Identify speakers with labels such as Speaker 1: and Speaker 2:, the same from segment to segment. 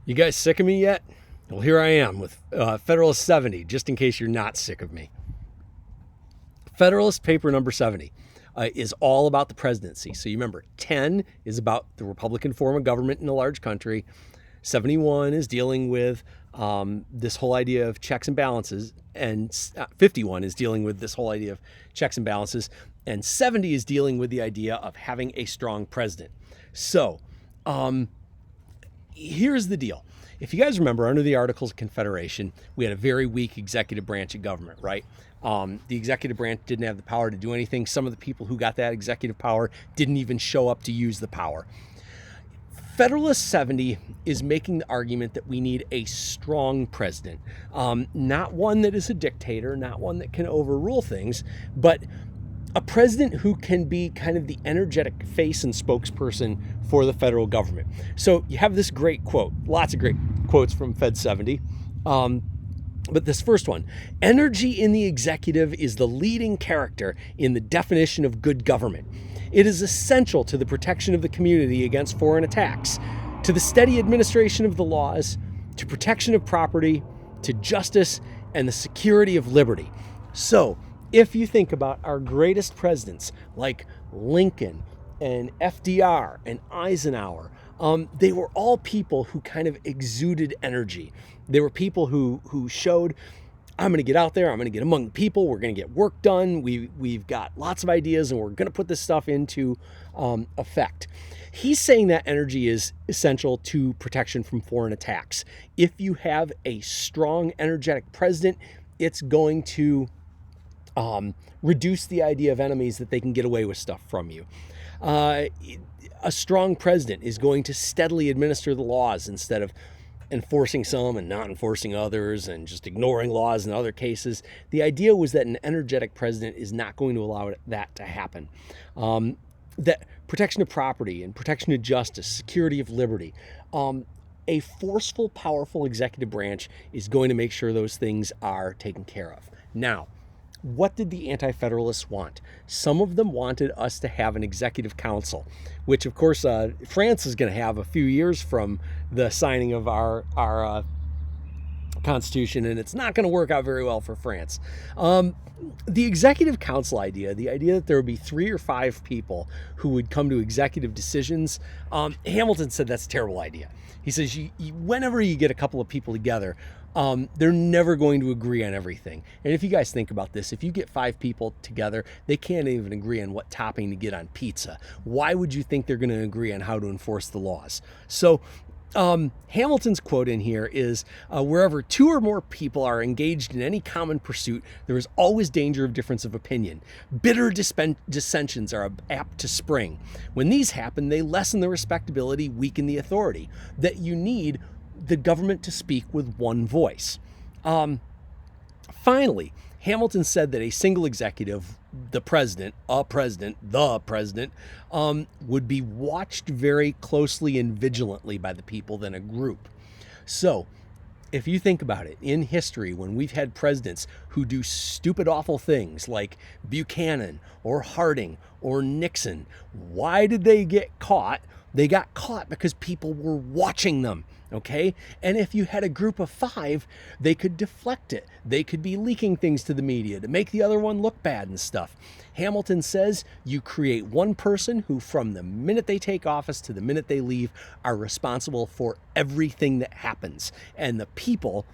Speaker 1: You guys sick of me yet? Well, here I am with Federalist 70, just in case you're not sick of me. Federalist paper number 70 is all about the presidency. So you remember, 10 is about the Republican form of government in a large country. 71 is dealing with this whole idea of checks and balances, and 51 is dealing with this whole idea of checks and balances, and 70 is dealing with the idea of having a strong president. So here's the deal. If you guys remember, under the Articles of Confederation, we had a very weak executive branch of government, right? The executive branch didn't have the power to do anything. Some of the people who got that executive power didn't even show up to use the power. Federalist 70 is making the argument that we need a strong president, not one that is a dictator, not one that can overrule things, but a president who can be kind of the energetic face and spokesperson for the federal government. So you have this great quote, lots of great quotes from Fed 70. But this first one, energy in the executive is the leading character in the definition of good government. It is essential to the protection of the community against foreign attacks, to the steady administration of the laws, to protection of property, to justice, and the security of liberty. So, if you think about our greatest presidents like Lincoln and FDR and Eisenhower, they were all people who kind of exuded energy. They were people who showed, I'm going to get out there, I'm going to get among the people, we're going to get work done, we've got lots of ideas, and we're going to put this stuff into effect. He's saying that energy is essential to protection from foreign attacks. If you have a strong, energetic president, it's going to reduce the idea of enemies that they can get away with stuff from you. A strong president is going to steadily administer the laws instead of enforcing some and not enforcing others and just ignoring laws in other cases. The idea was that an energetic president is not going to allow that to happen. That protection of property and protection of justice, security of liberty, a forceful, powerful executive branch is going to make sure those things are taken care of. Now, what did the Anti-Federalists want? Some of them wanted us to have an executive council, which of course France is going to have a few years from the signing of our Constitution, and it's not going to work out very well for France. The executive council idea, the idea that there would be 3 or 5 people who would come to executive decisions, Hamilton said that's a terrible idea. He says whenever you get a couple of people together, they're never going to agree on everything. And if you guys think about this, if you get 5 people together, they can't even agree on what topping to get on pizza. Why would you think they're going to agree on how to enforce the laws? So Hamilton's quote in here is, wherever 2 or more people are engaged in any common pursuit, there is always danger of difference of opinion. Bitter dissensions are apt to spring. When these happen, they lessen the respectability, weaken the authority. That you need the government to speak with one voice. Finally, Hamilton said that a single executive, the president, would be watched very closely and vigilantly by the people than a group. So, if you think about it, in history, when we've had presidents who do stupid, awful things like Buchanan or Harding or Nixon, why did they get caught? They got caught because people were watching them. Okay? And if you had a group of 5, they could deflect it. They could be leaking things to the media to make the other one look bad and stuff. Hamilton says you create one person who, from the minute they take office to the minute they leave, are responsible for everything that happens. And the people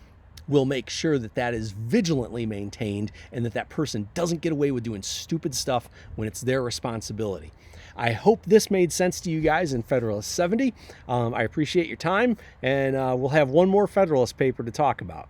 Speaker 1: will make sure that that is vigilantly maintained and that that person doesn't get away with doing stupid stuff when it's their responsibility. I hope this made sense to you guys in Federalist 70. I appreciate your time, and we'll have one more Federalist paper to talk about.